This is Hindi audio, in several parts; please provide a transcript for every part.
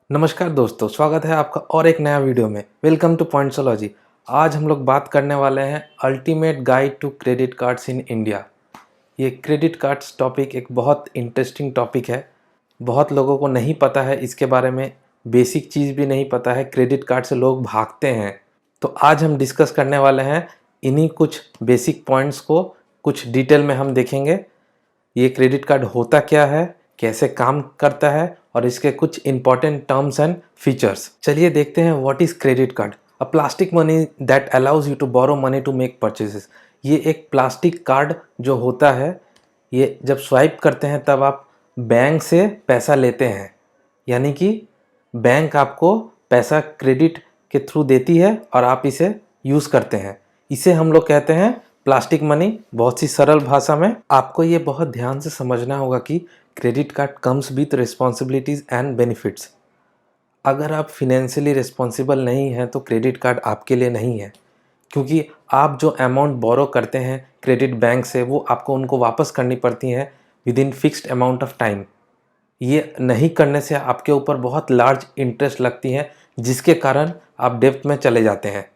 नमस्कार दोस्तों, स्वागत है आपका और एक नया वीडियो में। Welcome to Pointsology. आज हम लोग बात करने वाले हैं ultimate guide to credit cards in India. ये क्रेडिट कार्ड्स टॉपिक एक बहुत इंटरेस्टिंग टॉपिक है। बहुत लोगों को नहीं पता है इसके बारे में, बेसिक चीज़ भी नहीं पता है। क्रेडिट कार्ड से लोग भागते हैं। तो आज हम डिस्कस करने वाले हैं इन्हीं कुछ बेसिक पॉइंट्स को। कुछ डिटेल में हम देखेंगे ये क्रेडिट कार्ड होता क्या है, कैसे काम करता है और इसके कुछ इंपॉर्टेंट टर्म्स एंड फीचर्स। चलिए देखते हैं what is credit card. A plastic money that allows you to borrow money to make purchases. ये एक प्लास्टिक कार्ड जो होता है, ये जब स्वाइप करते हैं तब आप बैंक से पैसा लेते हैं, यानी कि बैंक आपको पैसा क्रेडिट के थ्रू देती है और आप इसे यूज़ करते हैं। इसे हम लोग कहते हैं प्लास्टिक मनी। बहुत सी सरल भाषा में आपको ये बहुत ध्यान से समझना होगा कि credit card comes with responsibilities and benefits. अगर आप फिनेंशियली रिस्पॉन्सिबल नहीं हैं तो क्रेडिट कार्ड आपके लिए नहीं है, क्योंकि आप जो अमाउंट बोरो करते हैं क्रेडिट बैंक से वो आपको उनको वापस करनी पड़ती हैं with in fixed amount of time. ये नहीं करने से आपके ऊपर बहुत लार्ज इंटरेस्ट लगती हैं, जिसके कारण आप डेब्ट में चले जाते हैं।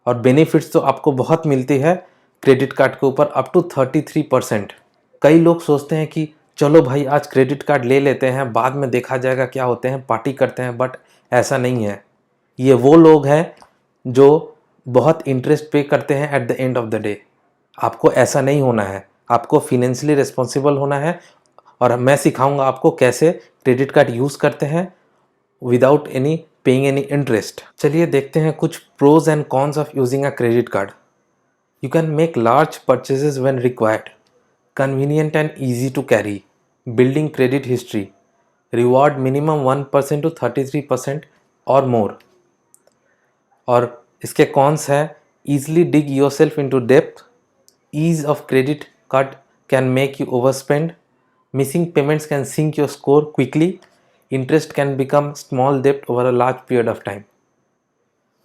और बेनिफिट्स तो आपको बहुत मिलती है क्रेडिट कार्ड के ऊपर, अप टू 33%। कई लोग सोचते हैं कि चलो भाई आज क्रेडिट कार्ड ले लेते हैं, बाद में देखा जाएगा क्या होते हैं, पार्टी करते हैं। बट ऐसा नहीं है। ये वो लोग हैं जो बहुत इंटरेस्ट पे करते हैं eight the end of the day. आपको ऐसा नहीं होना है, आपको फिनेंशियली रिस्पॉन्सिबल होना है। और मैं सिखाऊंगा आपको कैसे क्रेडिट कार्ड यूज़ करते हैं without any paying any interest. चलिए देखते हैं कुछ pros and cons of using a credit card. You can make large purchases when required, convenient and easy to carry, building credit history, reward minimum 1% to 33% or more। और इसके कॉन्स है easily dig yourself into debt, ease of credit card can make you overspend, missing payments can sink your score quickly, interest can become small debt over a large period of time।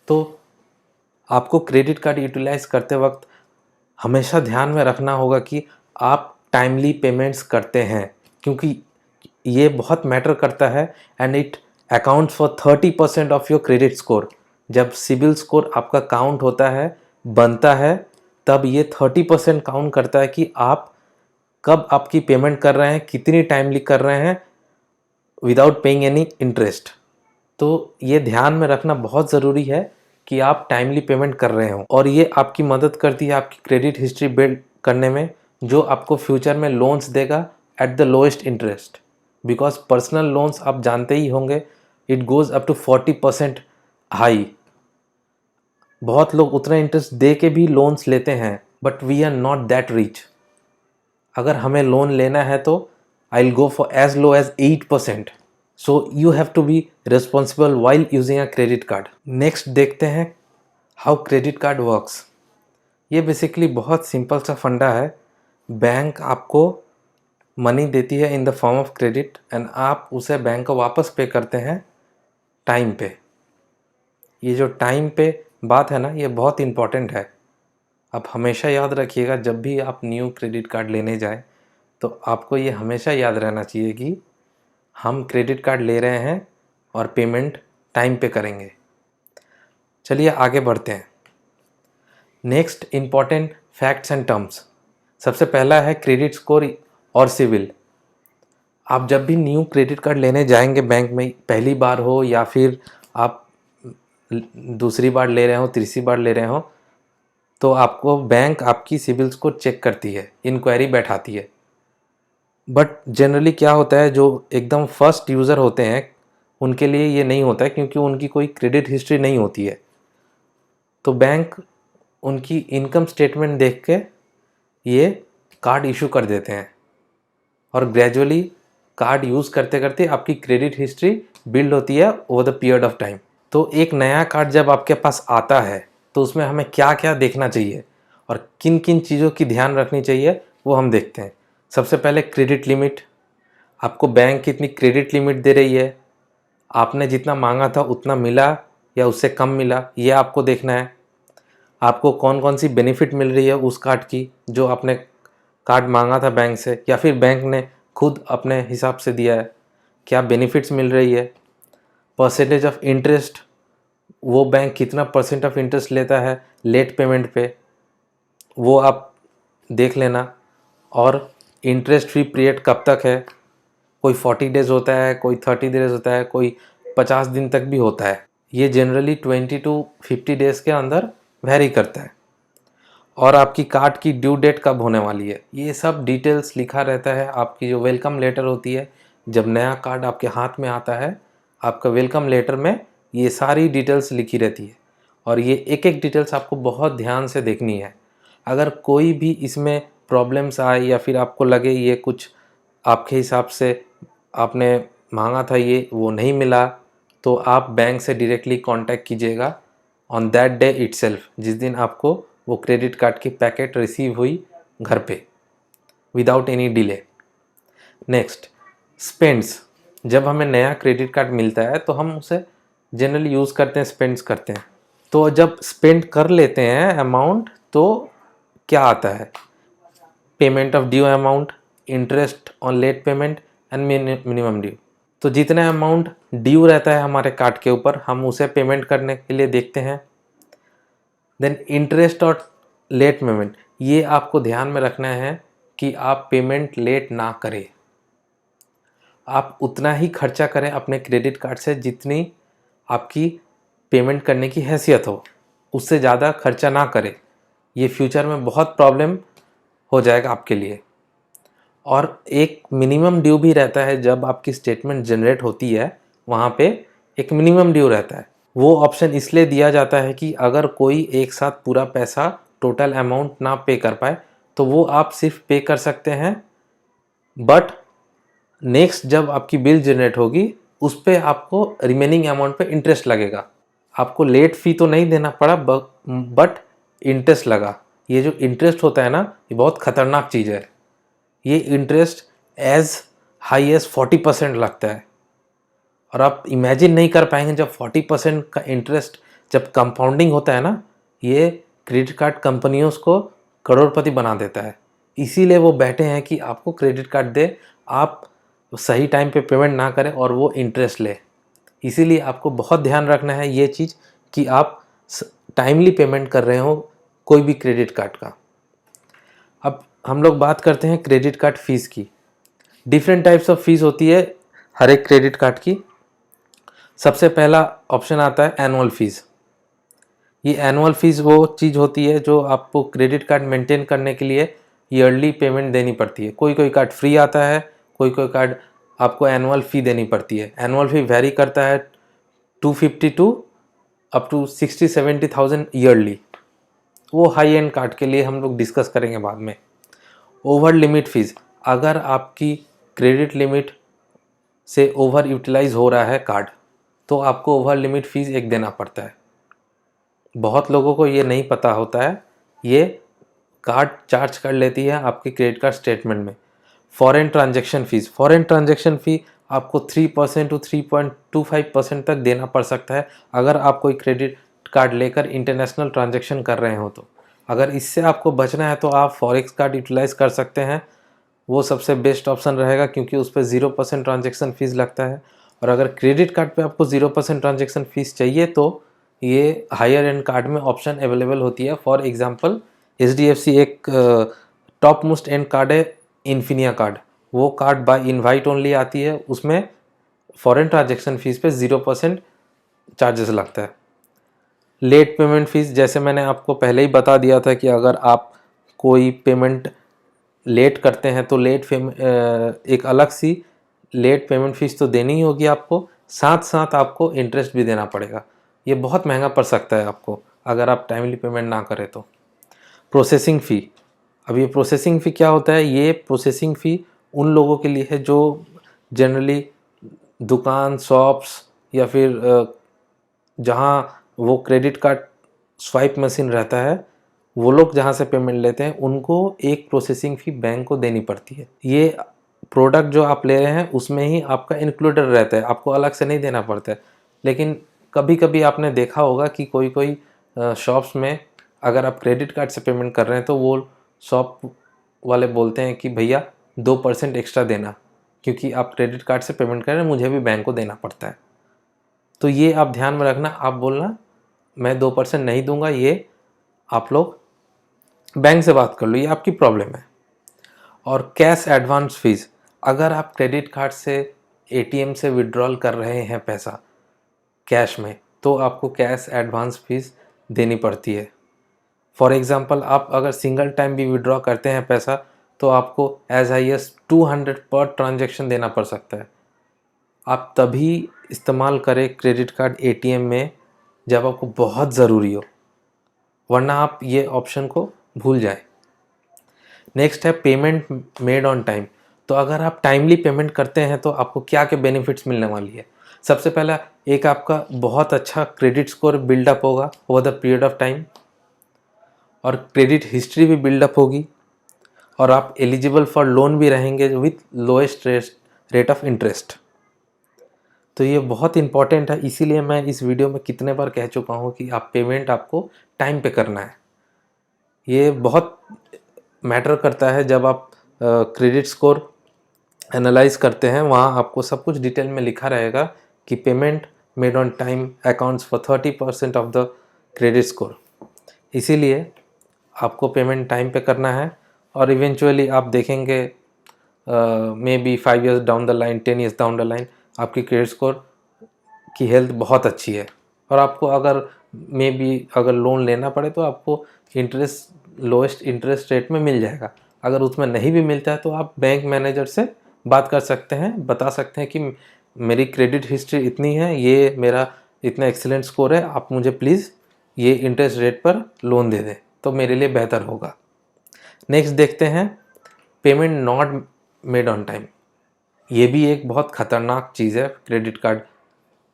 तो आपको क्रेडिट कार्ड यूटिलाइज करते वक्त हमेशा ध्यान में रखना होगा कि आप टाइमली पेमेंट्स करते हैं, क्योंकि ये बहुत मैटर करता है and it accounts for 30% of your credit score. जब सिबिल स्कोर आपका काउंट होता है, बनता है, तब ये 30% काउंट करता है कि आप कब आपकी पेमेंट कर रहे हैं, कितनी टाइमली कर रहे हैं विदाउट पेइंग एनी इंटरेस्ट। तो ये ध्यान में रखना बहुत ज़रूरी है कि आप टाइमली पेमेंट कर रहे हो, और ये आपकी मदद करती है आपकी क्रेडिट हिस्ट्री बिल्ड करने में, जो आपको फ्यूचर में लोन्स देगा at the lowest interest. Because personal loans आप जानते ही होंगे, it goes up to 40% high. बहुत लोग उतना इंटरेस्ट दे के भी लोन्स लेते हैं, but we are not that rich. अगर हमें लोन लेना है तो I will go for as low as 8%। So you have to be responsible while using a credit card. Next देखते हैं हाउ क्रेडिट कार्ड वर्क्स। ये बेसिकली बहुत सिंपल सा फंडा है। बैंक आपको मनी देती है in the form of credit and आप उसे बैंक को वापस पे करते हैं टाइम पे। ये जो टाइम पे बात है ना, ये बहुत इम्पॉर्टेंट है। आप हमेशा याद रखिएगा, जब भी आप न्यू क्रेडिट कार्ड लेने जाएं तो आपको ये हमेशा याद रहना चाहिए कि हम क्रेडिट कार्ड ले रहे हैं और पेमेंट टाइम पे करेंगे। चलिए आगे बढ़ते हैं। Next important facts and terms. सबसे पहला है क्रेडिट स्कोर और सिविल। आप जब भी न्यू क्रेडिट कार्ड लेने जाएंगे बैंक में, पहली बार हो या फिर आप दूसरी बार ले रहे हो, तीसरी बार ले रहे हो, तो आपको बैंक आपकी सिविल स्कोर चेक करती है, इंक्वायरी बैठाती है। बट जनरली क्या होता है, जो एकदम फर्स्ट यूज़र होते हैं उनके लिए ये नहीं होता है, क्योंकि उनकी कोई क्रेडिट हिस्ट्री नहीं होती है। तो बैंक उनकी इनकम स्टेटमेंट देख के ये कार्ड इशू कर देते हैं, और ग्रेजुअली कार्ड यूज़ करते करते आपकी क्रेडिट हिस्ट्री बिल्ड होती है over the period of time. तो एक नया कार्ड जब आपके पास आता है तो उसमें हमें क्या क्या देखना चाहिए और किन किन चीज़ों की ध्यान रखनी चाहिए, वो हम देखते हैं। सबसे पहले क्रेडिट लिमिट। आपको बैंक कितनी क्रेडिट लिमिट दे रही है, आपने जितना मांगा था उतना मिला या उससे कम मिला, ये आपको देखना है। आपको कौन कौन सी बेनिफिट मिल रही है उस कार्ड की, जो आपने कार्ड मांगा था बैंक से, या फिर बैंक ने खुद अपने हिसाब से दिया है, क्या बेनिफिट्स मिल रही है। परसेंटेज ऑफ इंटरेस्ट, वो बैंक कितना परसेंट ऑफ इंटरेस्ट लेता है लेट पेमेंट पे, वो आप देख लेना। और इंटरेस्ट फ्री पीरियड कब तक है, कोई 40 डेज होता है, कोई 30 डेज होता है, कोई 50 दिन तक भी होता है। ये जनरली 20 टू 50 डेज के अंदर वेरी करता है। और आपकी कार्ड की ड्यू डेट कब होने वाली है, ये सब डिटेल्स लिखा रहता है। आपकी जो वेलकम लेटर होती है, जब नया कार्ड आपके हाथ में आता है, आपका वेलकम लेटर में ये सारी डिटेल्स लिखी रहती है। और ये एक एक डिटेल्स आपको बहुत ध्यान से देखनी है। अगर कोई भी इसमें प्रॉब्लम्स आए या फिर आपको लगे ये कुछ आपके हिसाब से आपने मांगा था ये वो नहीं मिला, तो आप बैंक से डायरेक्टली कांटेक्ट कीजिएगा ऑन दैट डे इटसेल्फ, जिस दिन आपको वो क्रेडिट कार्ड की पैकेट रिसीव हुई घर पे, without any delay. Next, spends. जब हमें नया क्रेडिट कार्ड मिलता है तो हम उसे जनरली यूज़ करते हैं, स्पेंड्स करते हैं। तो जब स्पेंड कर लेते हैं अमाउंट, तो क्या आता है, payment of due amount, interest on late payment and minimum due. तो जितना अमाउंट ड्यू रहता है हमारे कार्ड के ऊपर, हम उसे पेमेंट करने के लिए देखते हैं। देन इंटरेस्ट और लेट पेमेंट, ये आपको ध्यान में रखना है कि आप पेमेंट लेट ना करें। आप उतना ही खर्चा करें अपने क्रेडिट कार्ड से जितनी आपकी पेमेंट करने की हैसियत हो, उससे ज़्यादा खर्चा ना करें। ये फ्यूचर में बहुत प्रॉब्लम हो जाएगा आपके लिए। और एक मिनिमम ड्यू भी रहता है, जब आपकी स्टेटमेंट जनरेट होती है वहाँ पे एक मिनिमम ड्यू रहता है। वो ऑप्शन इसलिए दिया जाता है कि अगर कोई एक साथ पूरा पैसा टोटल अमाउंट ना पे कर पाए, तो वो आप सिर्फ पे कर सकते हैं, बट नेक्स्ट जब आपकी बिल जनरेट होगी उस पर आपको रिमेनिंग अमाउंट पे इंटरेस्ट लगेगा। आपको लेट फी तो नहीं देना पड़ा, बट इंटरेस्ट लगा। ये जो इंटरेस्ट होता है ना, ये बहुत ख़तरनाक चीज़ है। ये इंटरेस्ट एज हाई एज 40% लगता है। और आप इमेजिन नहीं कर पाएंगे, जब 40% का इंटरेस्ट जब कंपाउंडिंग होता है ना, ये क्रेडिट कार्ड कंपनियों को करोड़पति बना देता है। इसीलिए वो बैठे हैं कि आपको क्रेडिट कार्ड दे, आप सही टाइम पे पेमेंट ना करें और वो इंटरेस्ट ले। इसीलिए आपको बहुत ध्यान रखना है ये चीज़ कि आप टाइमली पेमेंट कर रहे हो कोई भी क्रेडिट कार्ड का। अब हम लोग बात करते हैं क्रेडिट कार्ड फ़ीस की। डिफरेंट टाइप्स ऑफ फीस होती है हर एक क्रेडिट कार्ड की। सबसे पहला ऑप्शन आता है एनुअल फीस। ये एनुअल फीस वो चीज़ होती है जो आपको क्रेडिट कार्ड मेंटेन करने के लिए ईयरली पेमेंट देनी पड़ती है। कोई कोई कार्ड फ्री आता है, कोई कोई कार्ड आपको एनुअल फ़ी देनी पड़ती है। एनुअल फ़ी वेरी करता है 250 टू अप टू 60-70,000 ईयरली। वो हाई एंड कार्ड के लिए हम लोग डिस्कस करेंगे बाद में। ओवर लिमिट फीस, अगर आपकी क्रेडिट लिमिट से ओवर यूटिलाइज हो रहा है कार्ड, तो आपको ओवर लिमिट फीस एक देना पड़ता है। बहुत लोगों को ये नहीं पता होता है, ये कार्ड चार्ज कर लेती है आपके क्रेडिट कार्ड स्टेटमेंट में। Foreign transaction fees, foreign transaction fee आपको 3% टू 3.25% तक देना पड़ सकता है, अगर आप कोई क्रेडिट कार्ड लेकर इंटरनेशनल ट्रांजैक्शन कर रहे हो तो। अगर इससे आपको बचना है तो आप फॉरेक्स कार्ड यूटिलाइज़ कर सकते हैं, वो सबसे बेस्ट ऑप्शन रहेगा, क्योंकि उस पर 0% ट्रांजैक्शन फ़ीस लगता है। और अगर क्रेडिट कार्ड पे आपको 0% ट्रांजैक्शन फ़ीस चाहिए तो ये हायर एंड कार्ड में ऑप्शन अवेलेबल होती है। फॉर एग्जांपल HDFC एक टॉप मोस्ट एंड कार्ड है, इन्फिनिया कार्ड। वो कार्ड बाय इनवाइट ओनली आती है, उसमें फॉरेन ट्रांजैक्शन फ़ीस पे 0% चार्जेस लगता है। लेट पेमेंट फ़ीस, जैसे मैंने आपको पहले ही बता दिया था कि अगर आप कोई पेमेंट लेट करते हैं तो एक अलग सी लेट पेमेंट फ़ीस तो देनी ही होगी आपको, साथ साथ आपको इंटरेस्ट भी देना पड़ेगा। ये बहुत महंगा पड़ सकता है आपको अगर आप टाइमली पेमेंट ना करें तो। प्रोसेसिंग फ़ी, अब ये प्रोसेसिंग फ़ी क्या होता है, ये प्रोसेसिंग फ़ी उन लोगों के लिए है जो जनरली दुकान, शॉप्स या फिर जहाँ वो क्रेडिट कार्ड स्वाइप मशीन रहता है, वो लोग जहाँ से पेमेंट लेते हैं उनको एक प्रोसेसिंग फ़ी बैंक को देनी पड़ती है। ये प्रोडक्ट जो आप ले रहे हैं उसमें ही आपका इंक्लूडेड रहता है, आपको अलग से नहीं देना पड़ता है। लेकिन कभी कभी आपने देखा होगा कि कोई कोई शॉप्स में अगर आप क्रेडिट कार्ड से पेमेंट कर रहे हैं तो वो शॉप वाले बोलते हैं कि भैया 2% एक्स्ट्रा देना, क्योंकि आप क्रेडिट कार्ड से पेमेंट कर रहे हैं, मुझे भी बैंक को देना पड़ता है। तो ये आप ध्यान में रखना, आप बोलना मैं 2% नहीं दूंगा, ये आप लोग बैंक से बात कर लो, ये आपकी प्रॉब्लम है। और कैश एडवांस फीस, अगर आप क्रेडिट कार्ड से एटीएम से विड्रॉल कर रहे हैं पैसा कैश में, तो आपको कैश एडवांस फीस देनी पड़ती है। फॉर एग्जांपल आप अगर सिंगल टाइम भी विड्रॉ करते हैं पैसा, तो आपको एज हाई एज 200 पर ट्रांजैक्शन देना पड़ सकता है। आप तभी इस्तेमाल करें क्रेडिट कार्ड एटीएम में जब आपको बहुत ज़रूरी हो, वरना आप ये ऑप्शन को भूल जाएं। नेक्स्ट है पेमेंट मेड ऑन टाइम। तो अगर आप टाइमली पेमेंट करते हैं तो आपको क्या क्या बेनिफिट्स मिलने वाली है। सबसे पहला, एक आपका बहुत अच्छा क्रेडिट स्कोर बिल्डअप होगा over the period of time, और क्रेडिट हिस्ट्री भी बिल्डअप होगी, और आप एलिजिबल फॉर लोन भी रहेंगे with lowest rate of interest. तो ये बहुत इंपॉर्टेंट है, इसीलिए मैं इस वीडियो में कितने बार कह चुका हूँ कि आप पेमेंट आपको टाइम पे करना है। ये बहुत मैटर करता है जब आप क्रेडिट स्कोर एनालाइज करते हैं, वहाँ आपको सब कुछ डिटेल में लिखा रहेगा कि payment made on time accounts for 30% of the credit score. इसीलिए आपको पेमेंट टाइम पे करना है, और इवेंचुअली आप देखेंगे may be 5 years down the line, 10 years down the line, आपकी क्रेडिट स्कोर की हेल्थ बहुत अच्छी है। और आपको अगर मे बी अगर लोन लेना पड़े तो आपको इंटरेस्ट लोएस्ट इंटरेस्ट रेट में मिल जाएगा। अगर उसमें नहीं भी मिलता है तो आप बैंक मैनेजर से बात कर सकते हैं, बता सकते हैं कि मेरी क्रेडिट हिस्ट्री इतनी है, ये मेरा इतना एक्सीलेंट स्कोर है, आप मुझे प्लीज़ ये इंटरेस्ट रेट पर लोन दे दें, तो मेरे लिए बेहतर होगा। नेक्स्ट देखते हैं payment not made on time. ये भी एक बहुत ख़तरनाक चीज़ है क्रेडिट कार्ड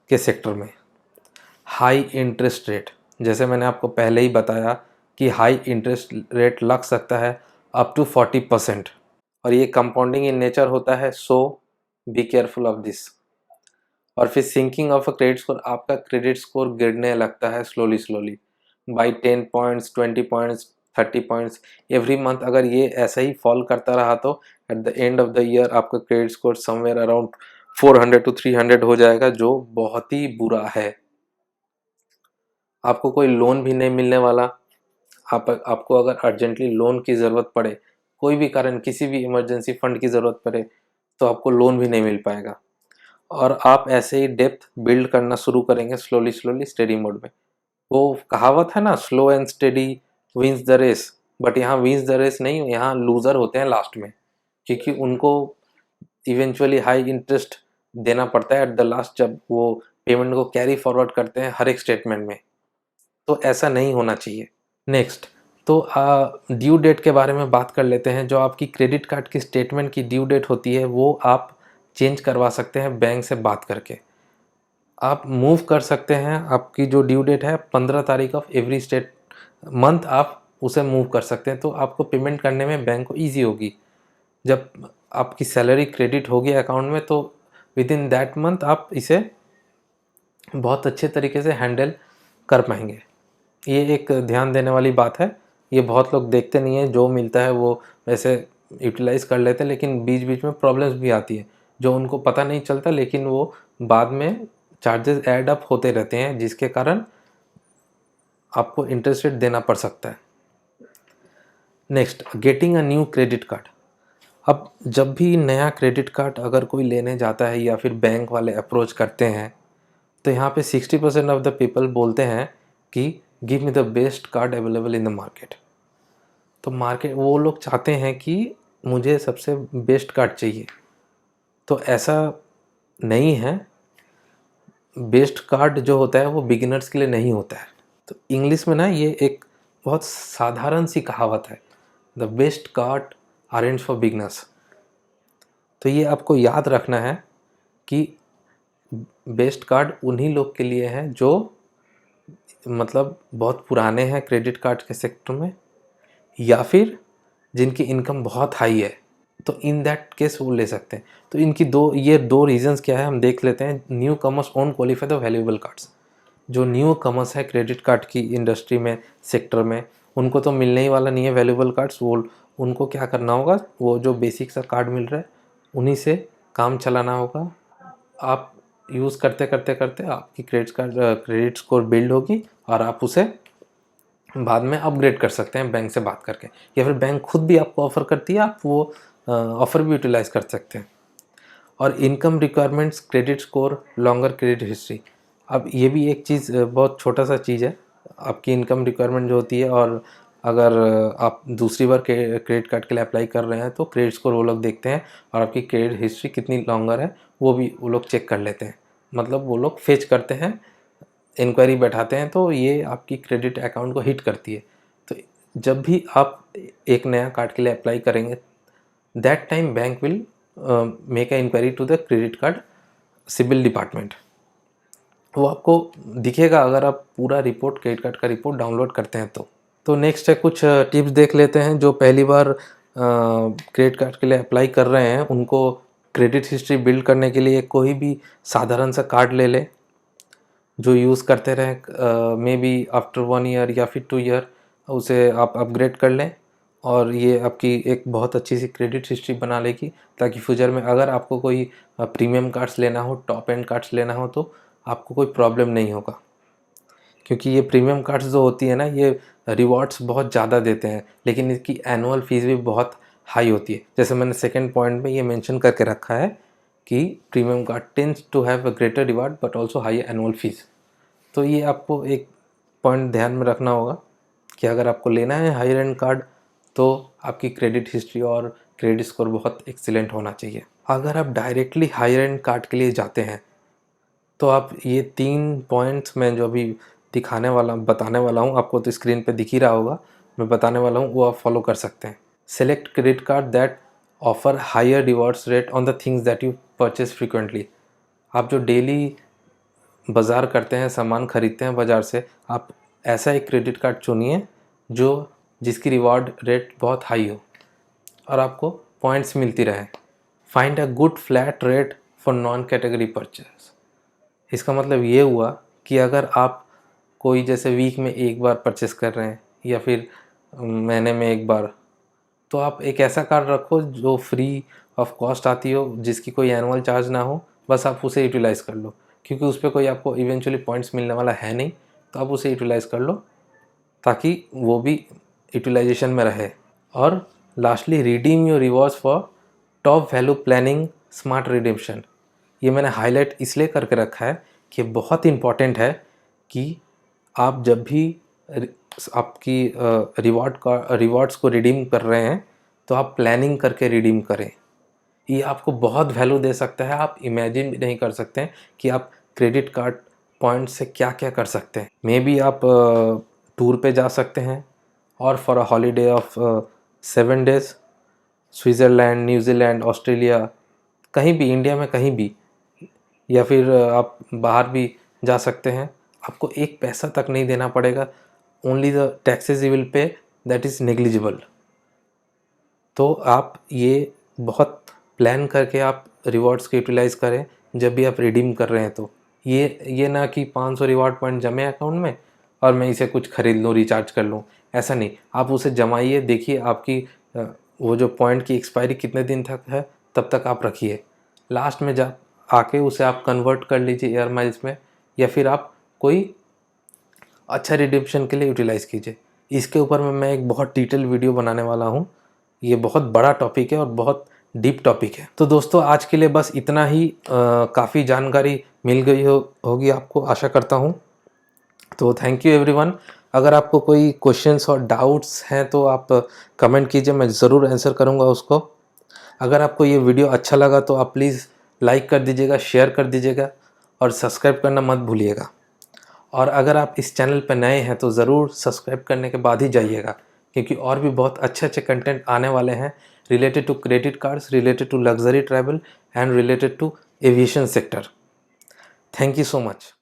के सेक्टर में। हाई इंटरेस्ट रेट, जैसे मैंने आपको पहले ही बताया कि हाई इंटरेस्ट रेट लग सकता है अप टू 40%, और ये कंपाउंडिंग इन नेचर होता है, so be careful of this. और फिर sinking of a credit score, आपका क्रेडिट स्कोर गिरने लगता है slowly slowly by 10 points, 20 points, 30 points every month. अगर ये ऐसा ही फॉल करता रहा तो at the end of the year आपका credit score somewhere around 400 to 300 हो जाएगा, जो बहुत ही बुरा है। आपको कोई लोन भी नहीं मिलने वाला। आपको अगर अर्जेंटली लोन की ज़रूरत पड़े, कोई भी कारण, किसी भी इमरजेंसी फंड की ज़रूरत पड़े, तो आपको लोन भी नहीं मिल पाएगा, और आप ऐसे ही डेप्थ बिल्ड करना शुरू करेंगे स्लोली स्लोली स्टेडी मोड में। वो कहावत है ना, slow and steady wins the race, but यहाँ विंस द रेस नहीं, यहाँ लूज़र होते हैं लास्ट में, क्योंकि उनको इवेंचुअली हाई इंटरेस्ट देना पड़ता है एट द लास्ट, जब वो पेमेंट को कैरी फॉरवर्ड करते हैं हर एक स्टेटमेंट में। तो ऐसा नहीं होना चाहिए। नेक्स्ट, तो ड्यू डेट के बारे में बात कर लेते हैं। जो आपकी क्रेडिट कार्ड की स्टेटमेंट की ड्यू डेट होती है, वो आप चेंज करवा सकते हैं बैंक से बात करके। आप मूव कर सकते हैं, आपकी जो ड्यू डेट है 15 तारीख ऑफ एवरी स्टेट मंथ, आप उसे मूव कर सकते हैं, तो आपको पेमेंट करने में बैंक को ईजी होगी। जब आपकी सैलरी क्रेडिट होगी अकाउंट में, तो विद इन दैट मंथ आप इसे बहुत अच्छे तरीके से हैंडल कर पाएंगे। ये एक ध्यान देने वाली बात है। ये बहुत लोग देखते नहीं है, जो मिलता है वो वैसे यूटिलाइज़ कर लेते हैं, लेकिन बीच बीच में प्रॉब्लम्स भी आती है जो उनको पता नहीं चलता, लेकिन वो बाद में चार्जेस ऐड अप होते रहते हैं, जिसके कारण आपको इंटरेस्ट रेट देना पड़ सकता है। Next, getting a new credit card. अब जब भी नया क्रेडिट कार्ड अगर कोई लेने जाता है या फिर बैंक वाले अप्रोच करते हैं, तो यहाँ पे 60% ऑफ द पीपल बोलते हैं कि give me the best card available in the market. तो मार्केट, वो लोग चाहते हैं कि मुझे सबसे बेस्ट कार्ड चाहिए। तो ऐसा नहीं है, बेस्ट कार्ड जो होता है वो बिगिनर्स के लिए नहीं होता है। तो इंग्लिश में ना ये एक बहुत साधारण सी कहावत है, the best card orange for beginners. तो ये आपको याद रखना है कि बेस्ट कार्ड उन्हीं लोग के लिए है जो मतलब बहुत पुराने हैं क्रेडिट कार्ड के सेक्टर में, या फिर जिनकी इनकम बहुत हाई है, तो इन दैट केस वो ले सकते हैं। तो इनकी ये दो रीजंस क्या है हम देख लेते हैं। New commerce own qualify the valuable cards. जो न्यू कमर्स है क्रेडिट कार्ड की इंडस्ट्री में, सेक्टर में, उनको तो मिलने ही वाला नहीं है वैल्यूएबल कार्ड्स। वो उनको क्या करना होगा, वो जो बेसिक सा कार्ड मिल रहा है उन्हीं से काम चलाना होगा। आप यूज़ करते करते करते आपकी क्रेडिट स्कोर बिल्ड होगी और आप उसे बाद में अपग्रेड कर सकते हैं बैंक से बात करके, या फिर बैंक खुद भी आपको ऑफ़र करती है, आप वो ऑफ़र भी यूटिलाइज़ कर सकते हैं। और income requirements, credit score, longer credit history. अब ये भी एक चीज़ बहुत छोटा सा चीज़ है, आपकी इनकम रिक्वायरमेंट जो होती है, और अगर आप दूसरी बार क्रेडिट कार्ड के लिए अप्लाई कर रहे हैं तो क्रेडिट स्कोर वो लोग देखते हैं, और आपकी क्रेडिट हिस्ट्री कितनी लॉन्गर है वो भी वो लोग चेक कर लेते हैं। मतलब वो लोग फेच करते हैं, इंक्वायरी बैठाते हैं, तो ये आपकी क्रेडिट अकाउंट को हिट करती है। तो जब भी आप एक नया कार्ड के लिए अप्लाई करेंगे, that time bank will make a inquiry to the credit card CIBIL department. वो आपको दिखेगा अगर आप पूरा रिपोर्ट, क्रेडिट कार्ड का रिपोर्ट डाउनलोड करते हैं तो नेक्स्ट है कुछ टिप्स देख लेते हैं। जो पहली बार क्रेडिट कार्ड के लिए अप्लाई कर रहे हैं उनको क्रेडिट हिस्ट्री बिल्ड करने के लिए कोई भी साधारण सा कार्ड ले लें जो यूज़ करते रहें, मे बी आफ्टर 1 ईयर या फिर 2 ईयर उसे आप अपग्रेड कर लें, और ये आपकी एक बहुत अच्छी सी क्रेडिट हिस्ट्री बना लेगी, ताकि फ्यूचर में अगर आपको कोई प्रीमियम कार्ड्स लेना हो, टॉप एंड कार्ड्स लेना हो, तो आपको कोई प्रॉब्लम नहीं होगा। क्योंकि ये प्रीमियम कार्ड्स जो होती है ना, ये रिवॉर्ड्स बहुत ज़्यादा देते हैं, लेकिन इसकी एनुअल फीस भी बहुत हाई होती है। जैसे मैंने सेकंड पॉइंट में ये मेंशन करके रखा है कि premium card tends to have a greater reward but also high annual fees. तो ये आपको एक पॉइंट ध्यान में रखना होगा कि अगर आपको लेना है हायर एंड कार्ड तो आपकी क्रेडिट हिस्ट्री और क्रेडिट स्कोर बहुत एक्सीलेंट होना चाहिए। अगर आप डायरेक्टली हायर एंड कार्ड के लिए जाते हैं तो आप ये 3 पॉइंट्स मैं जो अभी बताने वाला हूँ, आपको तो स्क्रीन पे दिख ही रहा होगा, मैं बताने वाला हूँ, वो आप फॉलो कर सकते हैं। Select credit card that offer higher rewards rate on the things that you purchase frequently. आप जो डेली बाज़ार करते हैं, सामान खरीदते हैं बाज़ार से, आप ऐसा एक क्रेडिट कार्ड चुनिए जिसकी रिवॉर्ड रेट बहुत हाई हो और आपको पॉइंट्स मिलती रहे। Find a good flat rate for non category purchase. इसका मतलब ये हुआ कि अगर आप कोई जैसे वीक में एक बार परचेस कर रहे हैं या फिर महीने में एक बार, तो आप एक ऐसा कार्ड रखो जो फ्री ऑफ कॉस्ट आती हो, जिसकी कोई एनुअल चार्ज ना हो, बस आप उसे यूटिलाइज़ कर लो, क्योंकि उस पर कोई आपको इवेंचुअली पॉइंट्स मिलने वाला है नहीं, तो आप उसे यूटिलाइज़ कर लो ताकि वो भी यूटिलाइजेशन में रहे। और lastly, redeem your rewards for top value planning smart रिडीम्पशन। ये मैंने हाईलाइट इसलिए करके रखा है कि बहुत इम्पॉर्टेंट है कि आप जब भी आपकी रिवॉर्ड्स को रिडीम कर रहे हैं तो आप प्लानिंग करके रिडीम करें। ये आपको बहुत वैल्यू दे सकता है, आप इमेजिन भी नहीं कर सकते हैं कि आप क्रेडिट कार्ड पॉइंट से क्या क्या कर सकते हैं। मे बी आप टूर पे जा सकते हैं, और for a holiday of 7 days Switzerland, New Zealand, Australia, कहीं भी इंडिया में कहीं भी, या फिर आप बाहर भी जा सकते हैं। आपको एक पैसा तक नहीं देना पड़ेगा, only the taxes you will pay, that is negligible. तो आप ये बहुत प्लान करके आप रिवॉर्ड्स को यूटिलाइज़ करें जब भी आप रिडीम कर रहे हैं। तो ये ना कि 500 रिवॉर्ड पॉइंट जमे अकाउंट में और मैं इसे कुछ ख़रीद लूँ, रिचार्ज कर लूँ, ऐसा नहीं। आप उसे जमाइए, देखिए आपकी वो जो पॉइंट की एक्सपायरी कितने दिन तक है, तब तक आप रखिए। लास्ट में जब आके उसे आप कन्वर्ट कर लीजिए एयर माइल्स में, या फिर आप कोई अच्छा रिडिम्पशन के लिए यूटिलाइज़ कीजिए। इसके ऊपर मैं एक बहुत डिटेल वीडियो बनाने वाला हूँ। ये बहुत बड़ा टॉपिक है और बहुत डीप टॉपिक है। तो दोस्तों, आज के लिए बस इतना ही। काफ़ी जानकारी मिल गई होगी आपको, आशा करता हूँ। तो थैंक यू एवरीवन। अगर आपको कोई क्वेश्चंस और डाउट्स हैं तो आप कमेंट कीजिए, मैं ज़रूर आंसर करूँगा उसको। अगर आपको ये वीडियो अच्छा लगा तो आप प्लीज़ लाइक कर दीजिएगा, शेयर कर दीजिएगा और सब्सक्राइब करना मत भूलिएगा। और अगर आप इस चैनल पर नए हैं तो ज़रूर सब्सक्राइब करने के बाद ही जाइएगा, क्योंकि और भी बहुत अच्छे अच्छे कंटेंट आने वाले हैं related to credit cards, related to luxury travel and related to aviation sector. Thank you so much.